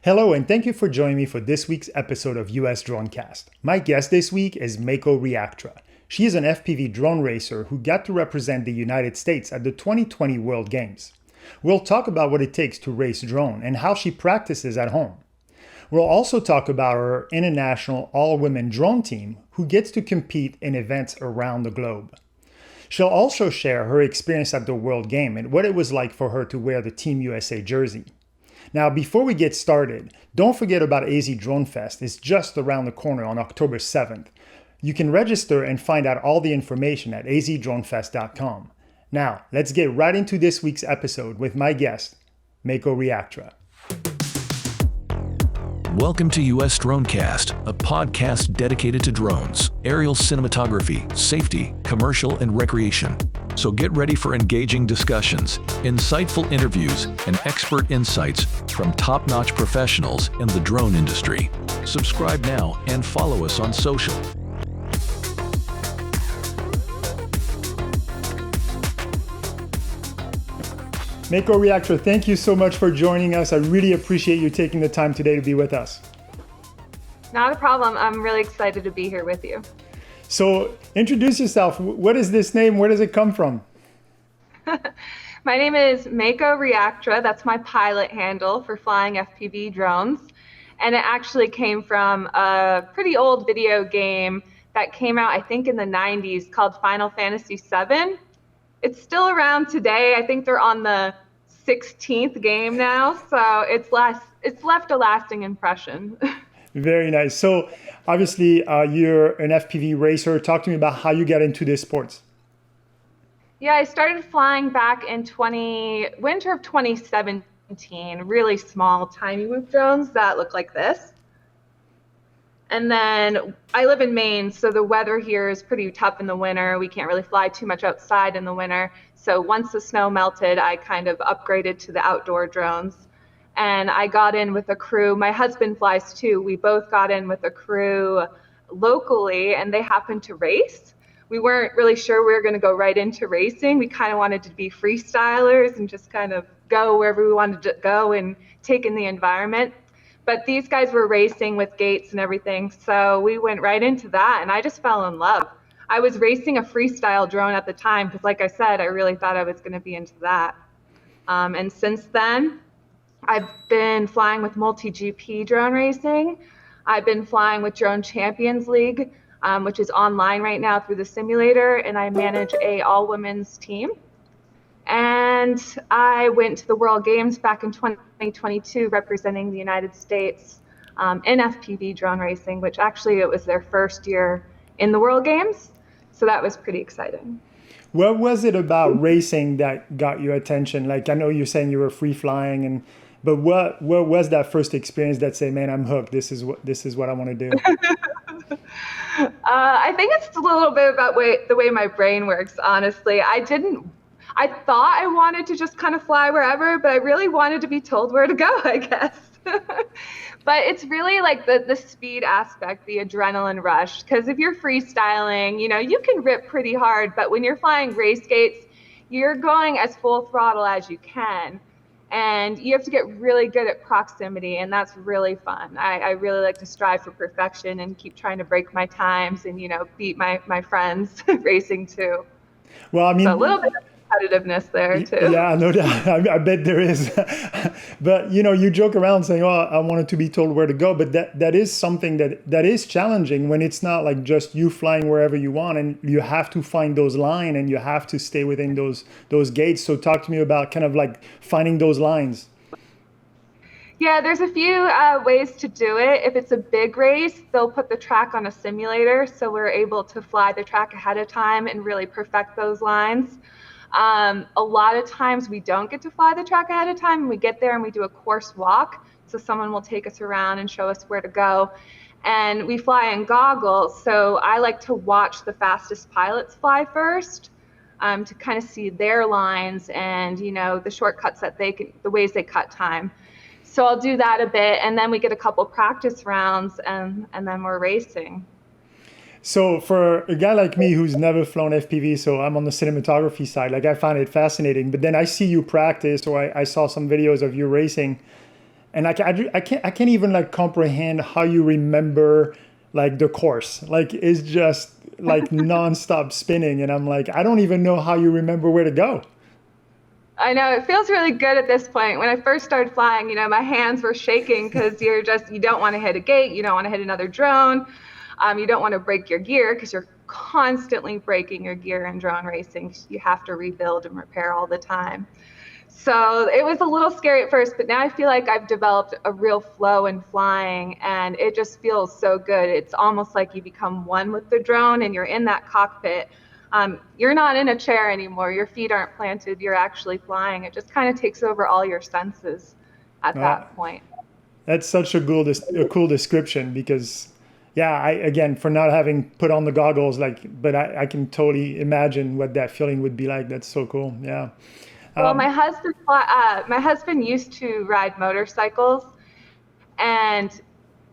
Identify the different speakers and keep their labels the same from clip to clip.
Speaker 1: Hello, and thank you for joining me for this week's episode of USDroneCast. My guest this week is Mako Reactra. She is an FPV drone racer who got to represent the United States at the 2020 World Games. We'll talk about what it takes to race drone and how she practices at home. We'll also talk about her international all-women drone team who gets to compete in events around the globe. She'll also share her experience at the World Game and what it was like for her to wear the Team USA jersey. Now, before we get started, don't forget about AZ Drone Fest. It's just around the corner on October 7th. You can register and find out all the information at azdronefest.com. Now, let's get right into this week's episode with my guest, Mako Reactra.
Speaker 2: Welcome to USDroneCast, a podcast dedicated to drones, aerial cinematography, safety, commercial, and recreation. So get ready for engaging discussions, insightful interviews, and expert insights from top-notch professionals in the drone industry. Subscribe now and follow us on social.
Speaker 1: Mako Reactra, thank you so much for joining us. I really appreciate you taking the time today to be with us.
Speaker 3: Not a problem. I'm really excited to be here with you.
Speaker 1: So introduce yourself. What is this name? Where does it come from?
Speaker 3: My name is Mako Reactra. That's my pilot handle for flying FPV drones. And it actually came from a pretty old video game that came out, I think, in the 90s called Final Fantasy VII. It's still around today. I think they're on the 16th game now. So it's left a lasting impression.
Speaker 1: Very nice. So obviously you're an FPV racer. Talk to me about how you got into this sports.
Speaker 3: Yeah, I started flying back in winter of 2017, really small, tiny whoop drones that look like this. And then I live in Maine, so the weather here is pretty tough in the winter. We can't really fly too much outside in the winter. So once the snow melted, I kind of upgraded to the outdoor drones. And I got in with a crew. My husband flies too. We both got in with a crew locally, and they happened to race. We weren't really sure we were going to go right into racing. We kind of wanted to be freestylers and just kind of go wherever we wanted to go and take in the environment. But these guys were racing with gates and everything, so we went right into that, and I just fell in love. I was racing a freestyle drone at the time because, like I said, I really thought I was going to be into that. And since then, I've been flying with multi-GP drone racing. I've been flying with Drone Champions League, which is online right now through the simulator, and I manage a all-women's team. And I went to the World Games back in 2022 representing the United States in FPV drone racing, which actually it was their first year in the World Games. So that was pretty exciting.
Speaker 1: What was it about racing that got your attention? Like, I know you're saying you were free flying, but what was that first experience that said, man, I'm hooked. This is what I want to do?
Speaker 3: I think it's a little bit about the way my brain works, honestly. I thought I wanted to just kind of fly wherever, but I really wanted to be told where to go, I guess. But it's really like the speed aspect, the adrenaline rush. Because if you're freestyling, you can rip pretty hard, but when you're flying race gates, you're going as full throttle as you can. And you have to get really good at proximity, and that's really fun. I really like to strive for perfection and keep trying to break my times and, beat my friends racing too.
Speaker 1: Well, I mean,
Speaker 3: so a little bit of competitiveness there too.
Speaker 1: Yeah, no doubt. I bet there is. But you joke around saying, "Oh, I wanted to be told where to go," but that is something that is challenging when it's not like just you flying wherever you want, and you have to find those lines and you have to stay within those gates. So talk to me about kind of like finding those lines.
Speaker 3: Yeah, there's a few ways to do it. If it's a big race, they'll put the track on a simulator, so we're able to fly the track ahead of time and really perfect those lines. A lot of times we don't get to fly the track ahead of time, and we get there and we do a course walk. So someone will take us around and show us where to go. And we fly in goggles, so I like to watch the fastest pilots fly first to kind of see their lines and, the shortcuts that the ways they cut time. So I'll do that a bit, and then we get a couple practice rounds, and then we're racing.
Speaker 1: So for a guy like me who's never flown FPV, so I'm on the cinematography side, like I find it fascinating, but then I see you practice, or I saw some videos of you racing, And I can't even like comprehend how you remember like the course. Like it's just like nonstop spinning, and I'm like, I don't even know how you remember where to go.
Speaker 3: I know it feels really good at this point. When I first started flying, my hands were shaking because you don't want to hit a gate, you don't want to hit another drone, you don't want to break your gear because you're constantly breaking your gear in drone racing. You have to rebuild and repair all the time. So it was a little scary at first, but now I feel like I've developed a real flow in flying, and it just feels so good. It's almost like you become one with the drone and you're in that cockpit. You're not in a chair anymore. Your feet aren't planted. You're actually flying. It just kind of takes over all your senses at
Speaker 1: Uh,
Speaker 3: that point.
Speaker 1: that's such a cool description because, yeah, again, for not having put on the goggles, like, but I can totally imagine what that feeling would be like. That's so cool. Yeah.
Speaker 3: Well, my husband used to ride motorcycles, and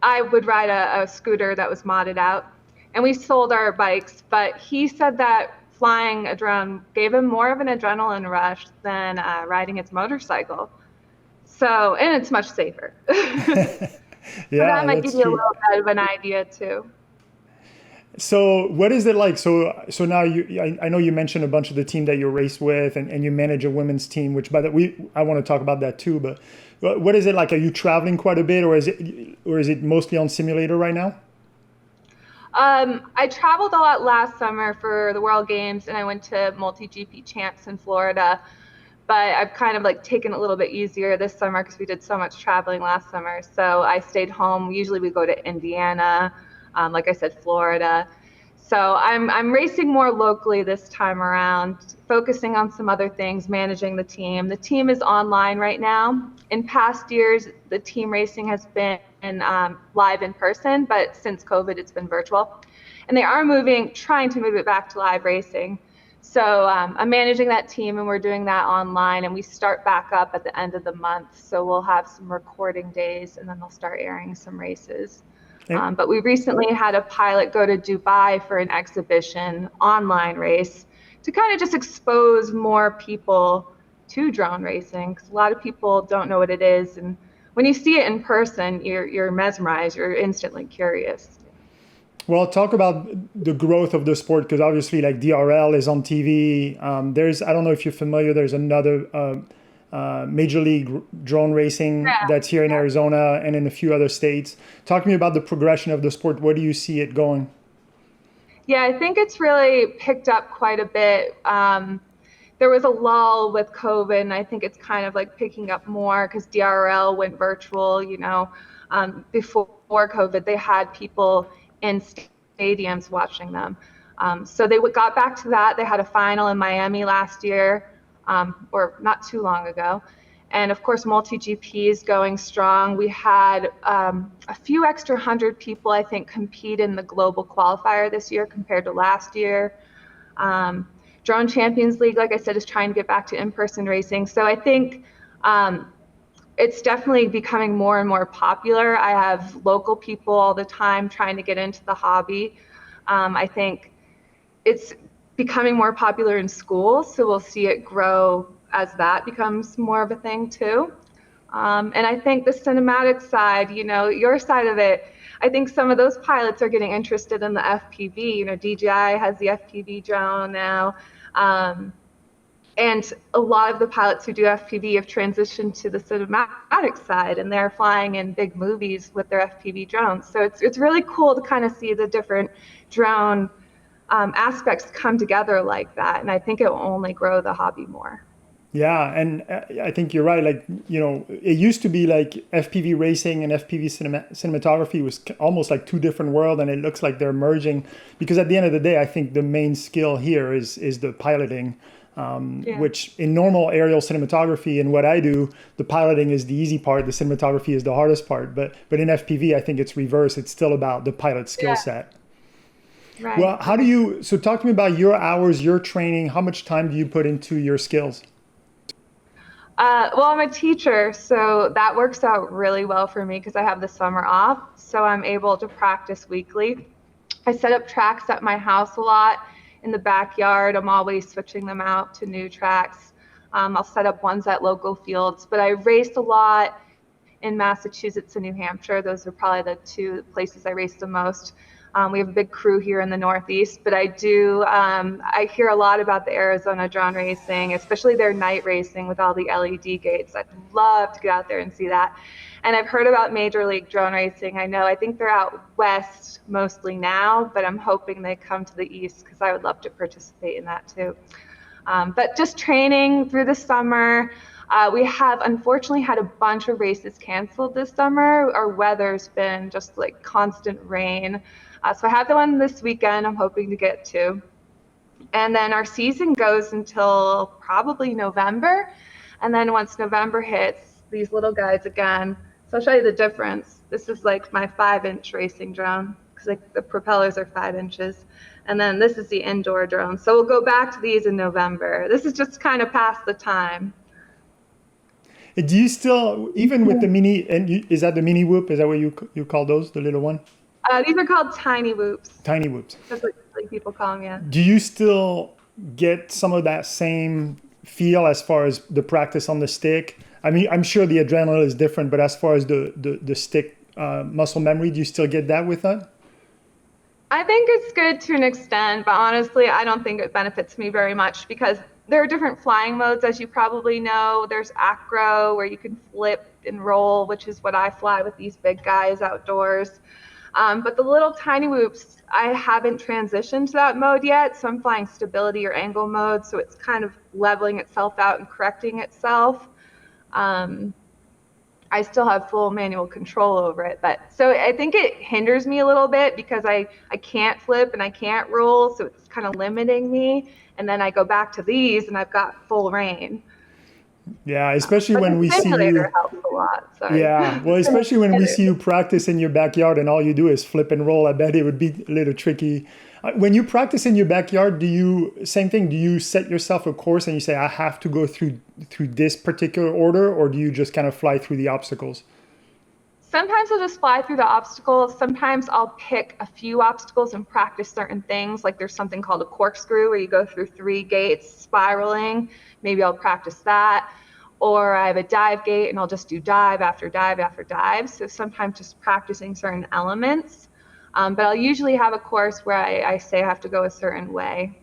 Speaker 3: I would ride a scooter that was modded out, and we sold our bikes. But he said that flying a drone gave him more of an adrenaline rush than riding his motorcycle. So, and it's much safer. So that
Speaker 1: Yeah,
Speaker 3: might give
Speaker 1: that's
Speaker 3: you a
Speaker 1: true.
Speaker 3: little bit of an idea too.
Speaker 1: So what is it like? So now I know you mentioned a bunch of the team that you race with, and you manage a women's team, which by the I want to talk about that too. But what is it like? Are you traveling quite a bit, or is it mostly on simulator right now?
Speaker 3: I traveled a lot last summer for the World Games, and I went to multi-GP champs in Florida. But I've kind of like taken it a little bit easier this summer because we did so much traveling last summer. So I stayed home. Usually we go to Indiana, like I said, Florida. So I'm racing more locally this time around, focusing on some other things, managing the team. The team is online right now. In past years, the team racing has been live in person, but since COVID, it's been virtual. And they are trying to move it back to live racing. So I'm managing that team, and we're doing that online, and we start back up at the end of the month. So we'll have some recording days, and then they'll start airing some races.
Speaker 1: And,
Speaker 3: But we recently had a pilot go to Dubai for an exhibition online race to kind of just expose more people to drone racing, because a lot of people don't know what it is. And when you see it in person, you're mesmerized, you're instantly curious.
Speaker 1: well, talk about the growth of the sport because obviously, like DRL is on TV. I don't know if you're familiar. There's another Major League Drone Racing
Speaker 3: Yeah.
Speaker 1: that's here in Arizona and in a few other states. Talk to me about the progression of the sport. Where do you see it going?
Speaker 3: Yeah, I think it's really picked up quite a bit. There was a lull with COVID, and I think it's kind of like picking up more because DRL went virtual. Before COVID, they had people in stadiums watching them. So they got back to that. They had a final in Miami last year, or not too long ago. And of course, multi-GP is going strong. We had a few extra 100 people, I think, compete in the global qualifier this year compared to last year. Drone Champions League, like I said, is trying to get back to in-person racing. So I think it's definitely becoming more and more popular. I have local people all the time trying to get into the hobby. I think it's becoming more popular in schools, so we'll see it grow as that becomes more of a thing too. And I think the cinematic side, your side of it, I think some of those pilots are getting interested in the FPV. DJI has the FPV drone now. And a lot of the pilots who do FPV have transitioned to the cinematic side, and they're flying in big movies with their FPV drones. So it's really cool to kind of see the different drone aspects come together like that. And I think it will only grow the hobby more.
Speaker 1: Yeah, and I think you're right. Like, it used to be like FPV racing and FPV cinematography was almost like two different worlds, and it looks like they're merging because at the end of the day, I think the main skill here is the piloting, which in normal aerial cinematography and what I do, the piloting is the easy part, the cinematography is the hardest part. But in FPV, I think it's reverse. It's still about the pilot skill set.
Speaker 3: Right.
Speaker 1: Well, so talk to me about your hours, your training. How much time do you put into your skills?
Speaker 3: Well, I'm a teacher, so that works out really well for me because I have the summer off, so I'm able to practice weekly. I set up tracks at my house a lot in the backyard. I'm always switching them out to new tracks. I'll set up ones at local fields, but I race a lot in Massachusetts and New Hampshire. Those are probably the two places I race the most. We have a big crew here in the Northeast, but I hear a lot about the Arizona drone racing, especially their night racing with all the LED gates. I'd love to get out there and see that. And I've heard about Major League Drone Racing. I think they're out west mostly now, but I'm hoping they come to the east because I would love to participate in that too. But just training through the summer. We have unfortunately had a bunch of races canceled this summer. Our weather's been just like constant rain. So I have the one this weekend I'm hoping to get to. And then our season goes until probably November. And then once November hits, these little guys again. So I'll show you the difference. This is like my 5-inch racing drone because like the propellers are 5 inches. And then this is the indoor drone. So we'll go back to these in November. This is just kind of past the time.
Speaker 1: Do you still, even with the mini, is that the mini whoop? Is that what you call those, the little one?
Speaker 3: These are called tiny whoops.
Speaker 1: Tiny whoops.
Speaker 3: That's what people call them, yeah.
Speaker 1: Do you still get some of that same feel as far as the practice on the stick? I mean, I'm sure the adrenaline is different, but as far as the stick muscle memory, do you still get that with that?
Speaker 3: I think it's good to an extent, but honestly, I don't think it benefits me very much because there are different flying modes, as you probably know. There's acro, where you can flip and roll, which is what I fly with these big guys outdoors. But the little tiny whoops, I haven't transitioned to that mode yet, so I'm flying stability or angle mode, so it's kind of leveling itself out and correcting itself. I still have full manual control over it, but so I think it hinders me a little bit because I can't flip and I can't roll, so it's kind of limiting me. And then I go back to these and I've got full reign.
Speaker 1: Yeah, especially when we see you.
Speaker 3: Helps a lot. Sorry.
Speaker 1: Yeah, well, especially when we see you practice in your backyard and all you do is flip and roll. I bet it would be a little tricky. When you practice in your backyard, same thing? Do you set yourself a course and you say, I have to go through this particular order, or do you just kind of fly through the obstacles?
Speaker 3: Sometimes I'll just fly through the obstacles. Sometimes I'll pick a few obstacles and practice certain things. Like there's something called a corkscrew where you go through 3 gates spiraling. Maybe I'll practice that. Or I have a dive gate and I'll just do dive after dive after dive. So sometimes just practicing certain elements. But I'll usually have a course where I say I have to go a certain way.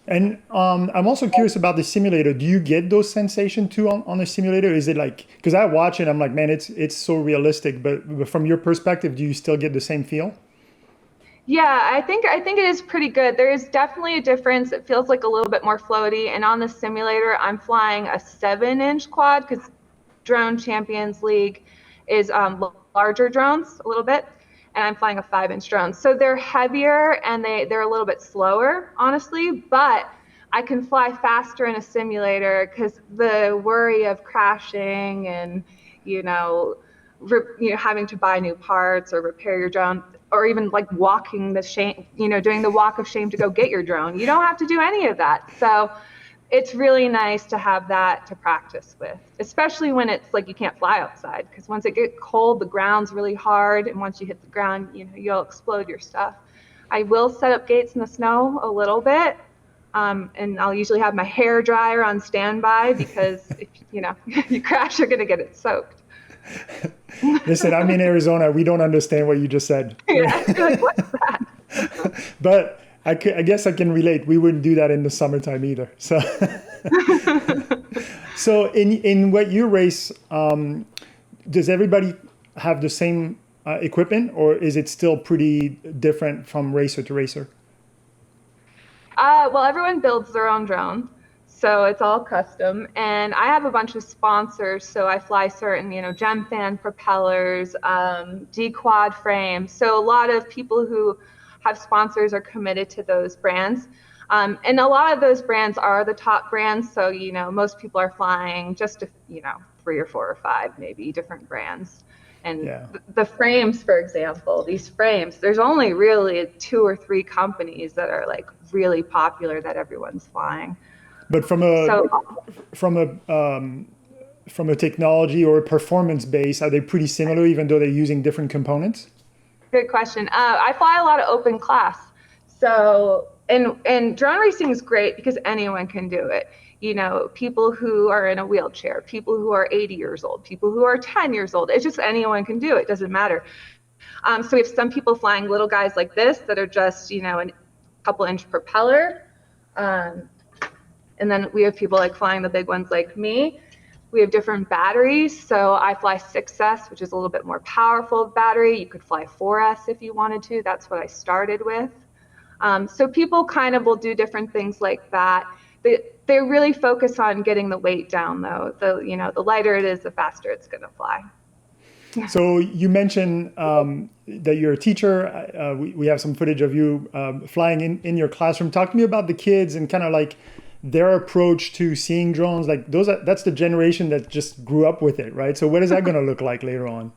Speaker 3: And
Speaker 1: I'm also curious about the simulator. Do you get those sensations too on the simulator? Is it like, because I watch it, I'm like, man, it's so realistic. But from your perspective, do you still get the same feel?
Speaker 3: Yeah, I think it is pretty good. There is definitely a difference. It feels like a little bit more floaty. And on the simulator, I'm flying a 7-inch quad because Drone Champions League is larger drones a little bit. And I'm flying a 5-inch drone. So they're heavier and they're a little bit slower, honestly, but I can fly faster in a simulator because the worry of crashing and, having to buy new parts or repair your drone, or even like walking the shame, doing the walk of shame to go get your drone. You don't have to do any of that. So it's really nice to have that to practice with, especially when it's like you can't fly outside, because once it gets cold, the ground's really hard, and once you hit the ground, you'll explode your stuff. I will set up gates in the snow a little bit, and I'll usually have my hair dryer on standby because if you crash, you're gonna get it soaked.
Speaker 1: Listen, I'm in Arizona. We don't understand what you just said.
Speaker 3: Yeah, you're like, what's that?
Speaker 1: But I guess I can relate. We wouldn't do that in the summertime either. So, so in what you race, does everybody have the same equipment, or is it still pretty different from racer to racer?
Speaker 3: Well, everyone builds their own drone, so it's all custom. And I have a bunch of sponsors, so I fly certain, gem fan propellers, D-quad frames. So a lot of people who have sponsors are committed to those brands. And a lot of those brands are the top brands. So, most people are flying just, 3 or 4 or 5, maybe different brands. And the frames, for example, these frames, there's only really 2 or 3 companies that are like really popular that everyone's flying.
Speaker 1: But from a technology or a performance base, are they pretty similar, even though they're using different components?
Speaker 3: Good question. I fly a lot of open class. So, and drone racing is great because anyone can do it. people who are in a wheelchair, people who are 80 years old, people who are 10 years old. It's just anyone can do it. It doesn't matter. So we have some people flying little guys like this that are just, a couple inch propeller. And then we have people like flying the big ones like me. We have different batteries. So I fly 6S, which is a little bit more powerful battery. You could fly 4S if you wanted to. That's what I started with. So people kind of will do different things like that. They really focus on getting the weight down, though. The lighter it is, the faster it's going to fly.
Speaker 1: So you mentioned that you're a teacher. We have some footage of you flying in your classroom. Talk to me about the kids and kind of like their approach to seeing drones. Like that's the generation that just grew up with it, right? So what is that going to look like later on?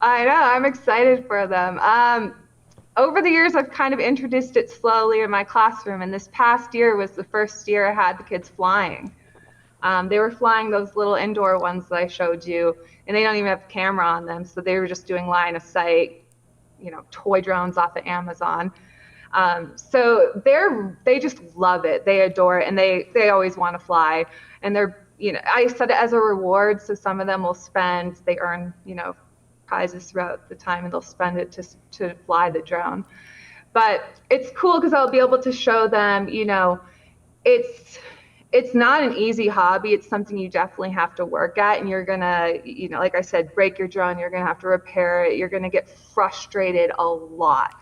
Speaker 3: I know. I'm excited for them. Over the years, I've kind of introduced it slowly in my classroom, and this past year was the first year I had the kids flying. They were flying those little indoor ones that I showed you, and they don't even have a camera on them, so they were just doing line of sight, toy drones off of Amazon. So they just love it. They adore it, and they always want to fly. And I set it as a reward, so some of them they earn, prizes throughout the time, and they'll spend it to fly the drone. But it's cool because I'll be able to show them, it's not an easy hobby. It's something you definitely have to work at, and you're gonna, like I said, break your drone. You're gonna have to repair it. You're gonna get frustrated a lot.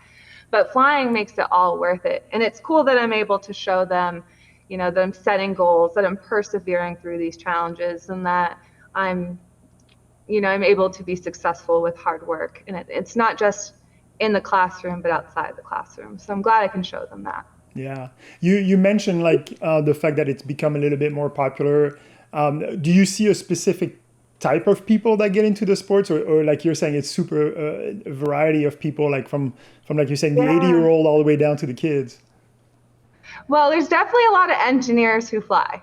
Speaker 3: But flying makes it all worth it. And it's cool that I'm able to show them, that I'm setting goals, that I'm persevering through these challenges, and that I'm able to be successful with hard work. And it's not just in the classroom, but outside the classroom. So I'm glad I can show them that.
Speaker 1: Yeah. You mentioned like the fact that it's become a little bit more popular. Do you see a specific type of people that get into the sports, or like you're saying, it's super a variety of people, like from like you're saying, the 80-year-old all the way down to the kids?
Speaker 3: Well, there's definitely a lot of engineers who fly.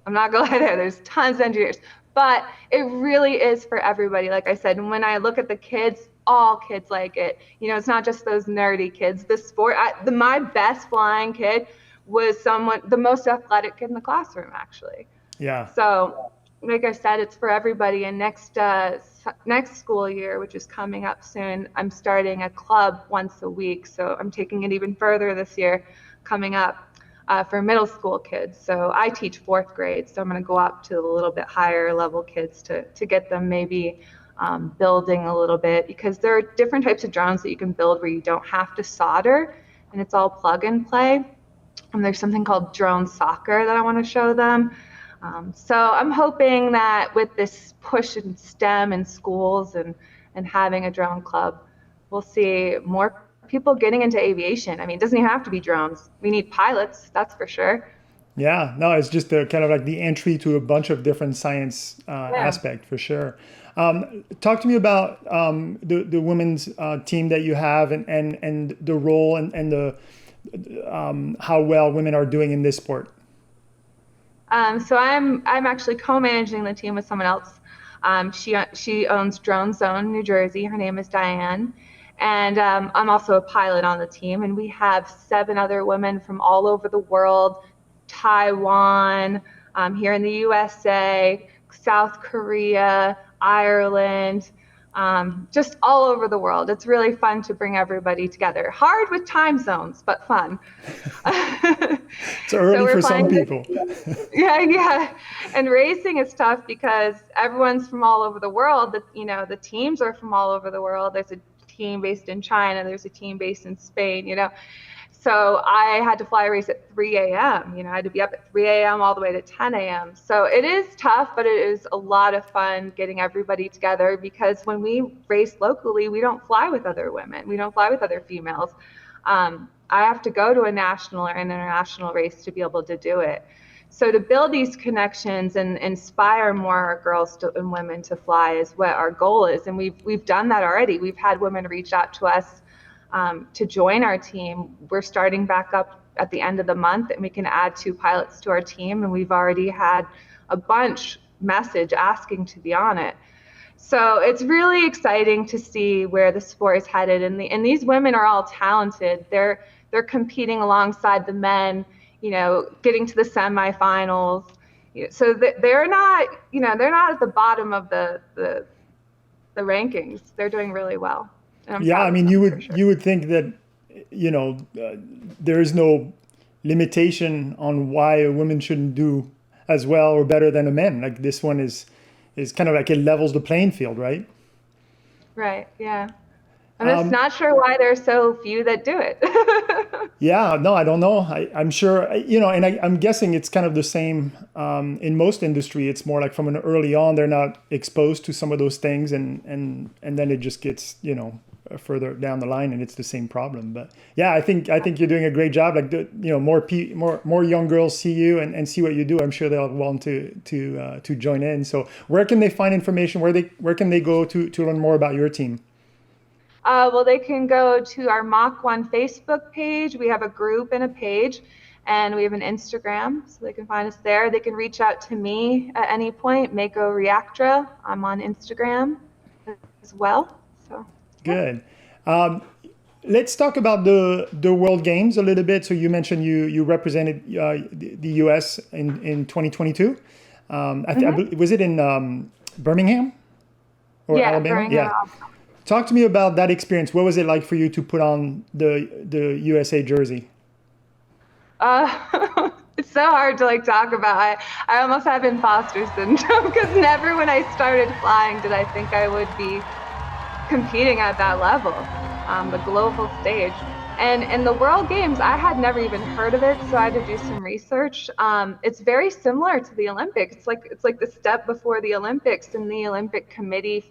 Speaker 3: I'm not going to lie there. There's tons of engineers. But it really is for everybody, like I said. And when I look at the kids, all kids like it. It's not just those nerdy kids. The sport, my best flying kid was the most athletic kid in the classroom, actually.
Speaker 1: Yeah.
Speaker 3: So, like I said, it's for everybody. And next school year, which is coming up soon, I'm starting a club once a week. So I'm taking it even further this year, coming up. For middle school kids. So I teach fourth grade, so I'm going to go up to a little bit higher level kids to get them maybe building a little bit, because there are different types of drones that you can build where you don't have to solder, and it's all plug and play. And there's something called drone soccer that I want to show them. So I'm hoping that with this push in STEM in schools and having a drone club, we'll see more people getting into aviation. I mean, it doesn't even have to be drones. We need pilots, that's for sure.
Speaker 1: Yeah, no, it's just kind of like the entry to a bunch of different science aspect for sure. Talk to me about the women's team that you have, and the role and the how well women are doing in this sport.
Speaker 3: So I'm actually co-managing the team with someone else. She owns Drone Zone, New Jersey. Her name is Diane. And I'm also a pilot on the team, and we have 7 other women from all over the world, Taiwan, here in the USA, South Korea, Ireland, just all over the world. It's really fun to bring everybody together. Hard with time zones, but fun.
Speaker 1: It's early for some people.
Speaker 3: Yeah. And racing is tough because everyone's from all over the world. The teams are from all over the world. There's a team based in China, there's a team based in Spain, So I had to fly a race at 3 a.m. I had to be up at 3 a.m. all the way to 10 a.m. So it is tough, but it is a lot of fun getting everybody together, because when we race locally, we don't fly with other women. We don't fly with other females. I have to go to a national or international race to be able to do it. So to build these connections and inspire more girls and women to fly is what our goal is. And we've done that already. We've had women reach out to us to join our team. We're starting back up at the end of the month, and we can add 2 pilots to our team. And we've already had a bunch message asking to be on it. So it's really exciting to see where the sport is headed. And these women are all talented. They're competing alongside the men, getting to the semifinals. So they're not, they're not at the bottom of the rankings. They're doing really well. And I'm proud
Speaker 1: I
Speaker 3: of
Speaker 1: mean,
Speaker 3: them,
Speaker 1: you would think that, there is no limitation on why a woman shouldn't do as well or better than a man. Like this one is kind of like it levels the playing field, right?
Speaker 3: Right. Yeah. I'm just not sure why there's so few that do it.
Speaker 1: Yeah, no, I don't know. I'm sure, and I'm guessing it's kind of the same in most industry. It's more like from an early on, they're not exposed to some of those things, and then it just gets, further down the line, and it's the same problem. But yeah, I think you're doing a great job. Like, more young girls see you and see what you do. I'm sure they'll want to join in. So where can they find information? Where can they go to learn more about your team?
Speaker 3: Well, they can go to our Mach 1 Facebook page. We have a group and a page, and we have an Instagram, so they can find us there. They can reach out to me at any point, Mako Reactra. I'm on Instagram as well. So
Speaker 1: good. Let's talk about the World Games a little bit. So you mentioned you represented the U.S. in 2022. Was it in Birmingham or Alabama?
Speaker 3: Birmingham.
Speaker 1: Yeah. Talk to me about that experience. What was it like for you to put on the USA jersey?
Speaker 3: It's so hard to talk about. I almost have imposter syndrome because never when I started flying did I think I would be competing at that level, the global stage. And in the World Games, I had never even heard of it, so I had to do some research. It's very similar to the Olympics. It's like the step before the Olympics, and the Olympic Committee,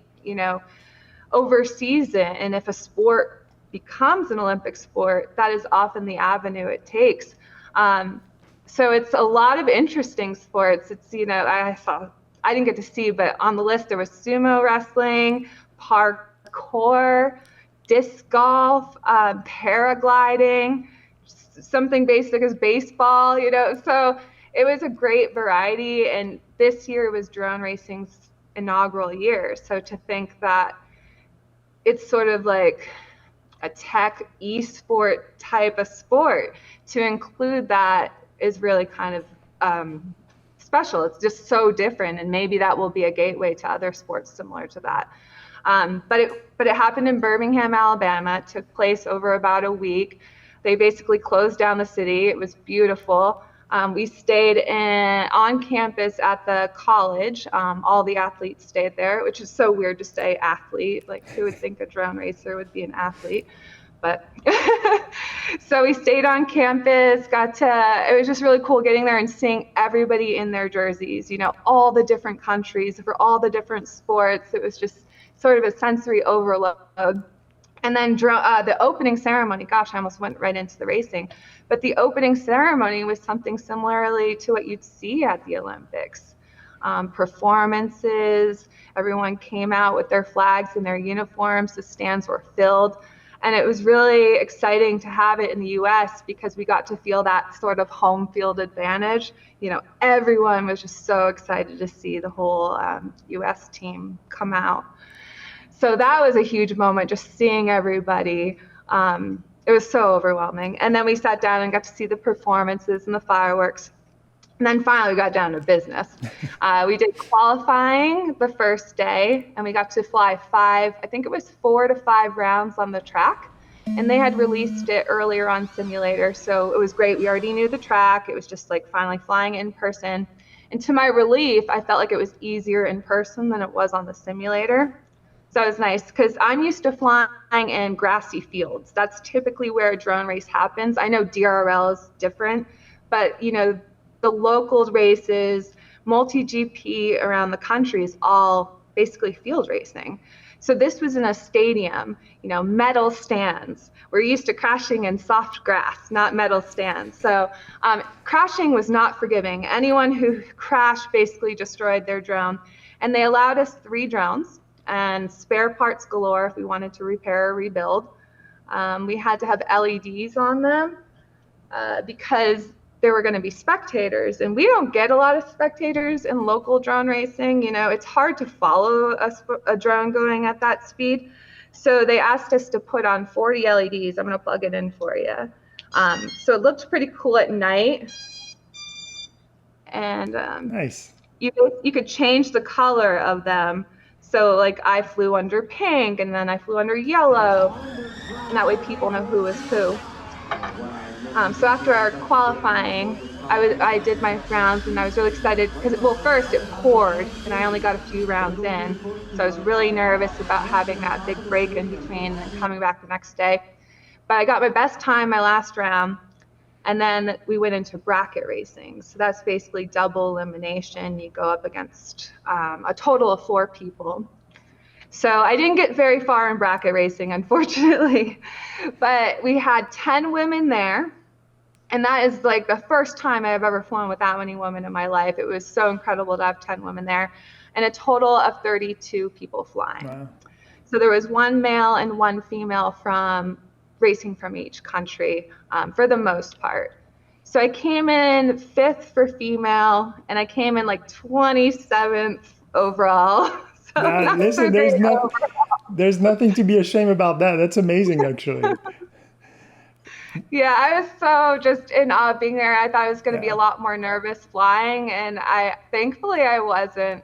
Speaker 3: oversees it. And if a sport becomes an Olympic sport, that is often the avenue it takes. So it's a lot of interesting sports. It's, I didn't get to see, but on the list there was sumo wrestling, parkour, disc golf, paragliding, something basic as baseball, so it was a great variety. And this year was drone racing's inaugural year. So to think that it's sort of like a tech e-sport type of sport, to include that is really kind of special. It's just so different, and maybe that will be a gateway to other sports similar to that. But it happened in Birmingham, Alabama. It took place over about a week. They basically closed down the city. It was beautiful. We stayed on campus at the college. All the athletes stayed there, which is so weird to say athlete. Like, who would think a drone racer would be an athlete? But so we stayed on campus, it was just really cool getting there and seeing everybody in their jerseys, all the different countries for all the different sports. It was just sort of a sensory overload. And then the opening ceremony, gosh, I almost went right into the racing. But the opening ceremony was something similarly to what you'd see at the Olympics. Performances, everyone came out with their flags and their uniforms, the stands were filled. And it was really exciting to have it in the US because we got to feel that sort of home field advantage. Everyone was just so excited to see the whole US team come out. So that was a huge moment, just seeing everybody. It was so overwhelming. And then we sat down and got to see the performances and the fireworks. And then finally we got down to business. We did qualifying the first day, and we got to fly 4 to 5 rounds on the track. And they had released it earlier on simulator, so it was great. We already knew the track. It was just finally flying in person. And to my relief, I felt like it was easier in person than it was on the simulator. So it was nice because I'm used to flying in grassy fields. That's typically where a drone race happens. I know DRL is different, but the local races, multi-GP around the country is all basically field racing. So this was in a stadium, metal stands. We're used to crashing in soft grass, not metal stands. So crashing was not forgiving. Anyone who crashed basically destroyed their drone. And they allowed us 3 drones and spare parts galore if we wanted to repair or rebuild. We had to have LEDs on them because there were going to be spectators, and we don't get a lot of spectators in local drone racing. It's hard to follow a drone going at that speed. So they asked us to put on 40 LEDs. I'm going to plug it in for you. So it looked pretty cool at night. And
Speaker 1: Nice.
Speaker 3: you could change the color of them. So like I flew under pink and then I flew under yellow, and that way people know who was who. So after our qualifying, I did my rounds and I was really excited because, well, first it poured and I only got a few rounds in. So I was really nervous about having that big break in between and coming back the next day. But I got my best time my last round. And then we went into bracket racing. So that's basically double elimination. You go up against a total of 4 people. So I didn't get very far in bracket racing, unfortunately. But we had 10 women there. And that is like the first time I've ever flown with that many women in my life. It was so incredible to have 10 women there. And a total of 32 people flying.
Speaker 1: Wow.
Speaker 3: So there was 1 male and 1 female racing from each country for the most part. So I came in 5th for female, and I came in like 27th overall. So
Speaker 1: listen, there's nothing to be ashamed about that. That's amazing, actually.
Speaker 3: Yeah, I was so just in awe of being there. I thought I was going to be a lot more nervous flying, and thankfully I wasn't.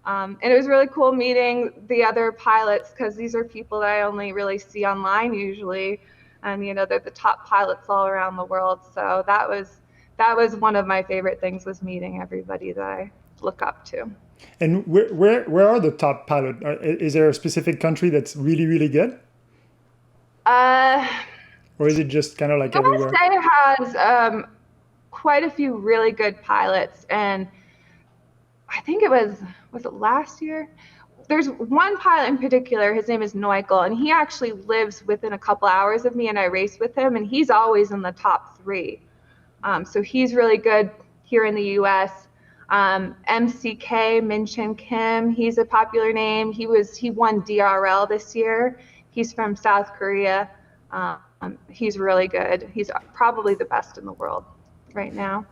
Speaker 3: And it was really cool meeting the other pilots, because these are people that I only really see online usually. And, they're the top pilots all around the world. So that was one of my favorite things, was meeting everybody that I look up to.
Speaker 1: And where are the top pilots? Is there a specific country that's really, really good? Or is it just kind of like everywhere?
Speaker 3: USA has quite a few really good pilots. And I think was it last year? There's one pilot in particular, his name is Neukel, and he actually lives within a couple hours of me, and I race with him, and he's always in the top 3. So he's really good here in the US. MCK, Minchin Kim, he's a popular name. He won DRL this year. He's from South Korea. He's really good. He's probably the best in the world right now.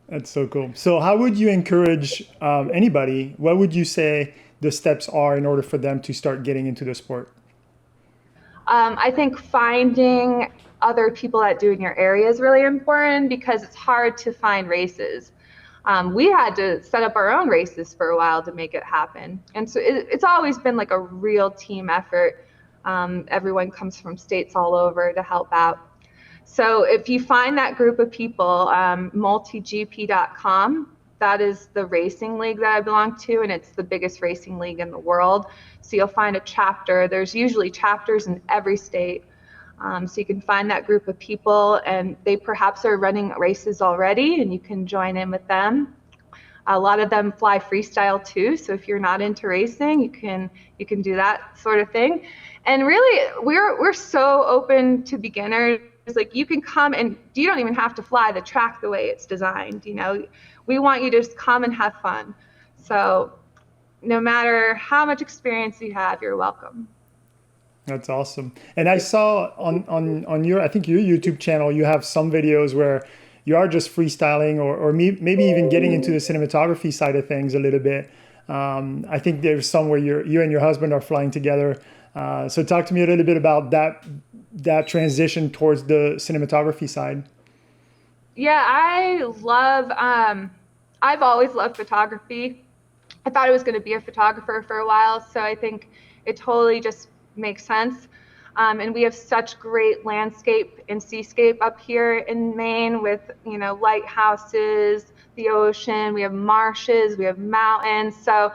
Speaker 1: That's so cool. So how would you encourage anybody? What would you say the steps are in order for them to start getting into the sport?
Speaker 3: I think finding other people that do in your area is really important, because it's hard to find races. We had to set up our own races for a while to make it happen. And so it's always been like a real team effort. Everyone comes from states all over to help out. So if you find that group of people, multigp.com, that is the racing league that I belong to, and it's the biggest racing league in the world. So you'll find a chapter. There's usually chapters in every state. So you can find that group of people, and they perhaps are running races already, and you can join in with them. A lot of them fly freestyle too, so if you're not into racing, you can do that sort of thing. And really, we're so open to beginners. Like, you can come and you don't even have to fly the track the way it's designed. We want you to just come and have fun. So no matter how much experience you have, you're welcome.
Speaker 1: That's awesome. And I saw on your, I think your YouTube channel, you have some videos where you are just freestyling or maybe even getting into the cinematography side of things a little bit. I think there's some where you and your husband are flying together. So talk to me a little bit about that transition towards the cinematography side.
Speaker 3: Yeah, I've always loved photography. I thought I was going to be a photographer for a while, so I think it totally just makes sense. And we have such great landscape and seascape up here in Maine with, lighthouses, the ocean, we have marshes, we have mountains. So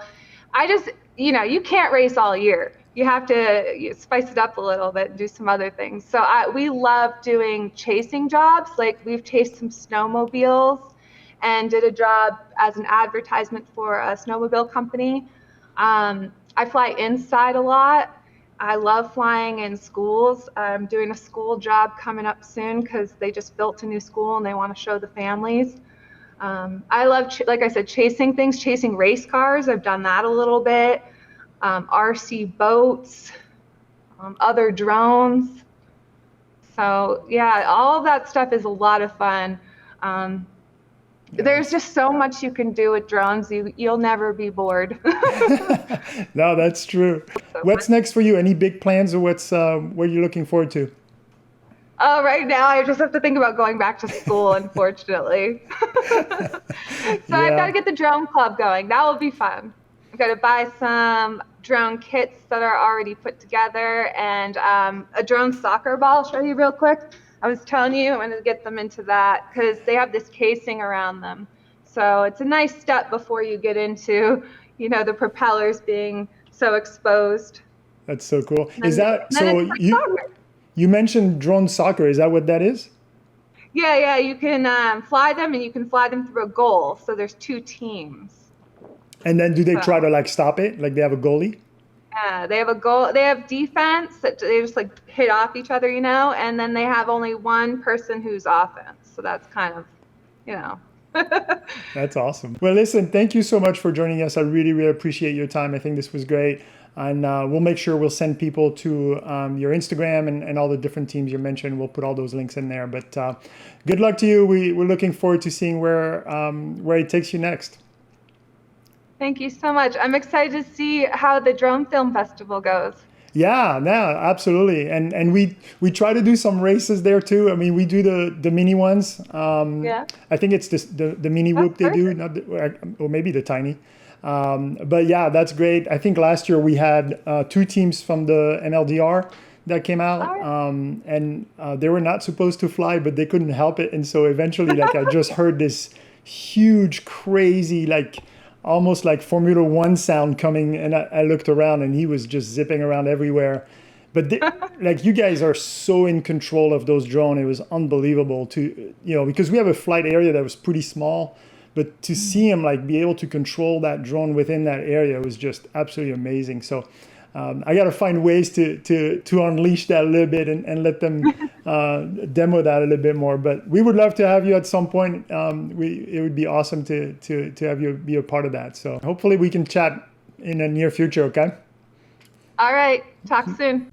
Speaker 3: I just, you can't race all year. You have to spice it up a little bit and do some other things. So we love doing chasing jobs. Like, we've chased some snowmobiles and did a job as an advertisement for a snowmobile company. I fly inside a lot. I love flying in schools. I'm doing a school job coming up soon because they just built a new school and they want to show the families. I love, like I said, chasing things, chasing race cars. I've done that a little bit. RC boats, other drones. So yeah, all of that stuff is a lot of fun. There's just so much you can do with drones. You'll never be bored.
Speaker 1: No, that's true. What's next for you? Any big plans, or what you're looking forward to?
Speaker 3: Oh, right now I just have to think about going back to school, unfortunately. So I've got to get the drone club going. That will be fun. I've got to buy some drone kits that are already put together and a drone soccer ball. I'll show you real quick. I was telling you I'm going to get them into that because they have this casing around them. So it's a nice step before you get into, the propellers being so exposed.
Speaker 1: That's so cool. Is that so? You mentioned drone soccer. Is that what that is?
Speaker 3: Yeah. You can fly them, and you can fly them through a goal. So there's 2 teams.
Speaker 1: And then do they try to stop it? Like they have a goalie?
Speaker 3: Yeah, they have a goal. They have defense that they just hit off each other, and then they have only one person who's offense. So that's kind of,
Speaker 1: That's awesome. Well, listen, thank you so much for joining us. I really, really appreciate your time. I think this was great. And we'll make sure we'll send people to your Instagram and all the different teams you mentioned. We'll put all those links in there. But good luck to you. We're looking forward to seeing where it takes you next.
Speaker 3: Thank you so much. I'm excited to see how the Drone Film Festival goes.
Speaker 1: Yeah, absolutely. And we try to do some races there too. I mean, we do the mini ones. I think it's the mini whoop they do, not or maybe the tiny. But yeah, that's great. I think last year we had 2 teams from the NLDR that came out, and they were not supposed to fly, but they couldn't help it. And so eventually, I just heard this huge, crazy, almost like Formula One sound coming, and I looked around and he was just zipping around everywhere. But you guys are so in control of those drones. It was unbelievable to, because we have a flight area that was pretty small, but to see him be able to control that drone within that area was just absolutely amazing. So I got to find ways to unleash that a little bit and let them demo that a little bit more. But we would love to have you at some point. It would be awesome to have you be a part of that. So hopefully we can chat in the near future, okay?
Speaker 3: All right. Talk soon.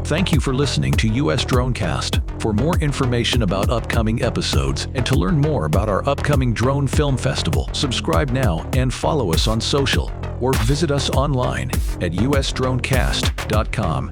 Speaker 2: Thank you for listening to USDroneCast. For more information about upcoming episodes and to learn more about our upcoming Drone Film Festival, subscribe now and follow us on social or visit us online at USDroneCast.com.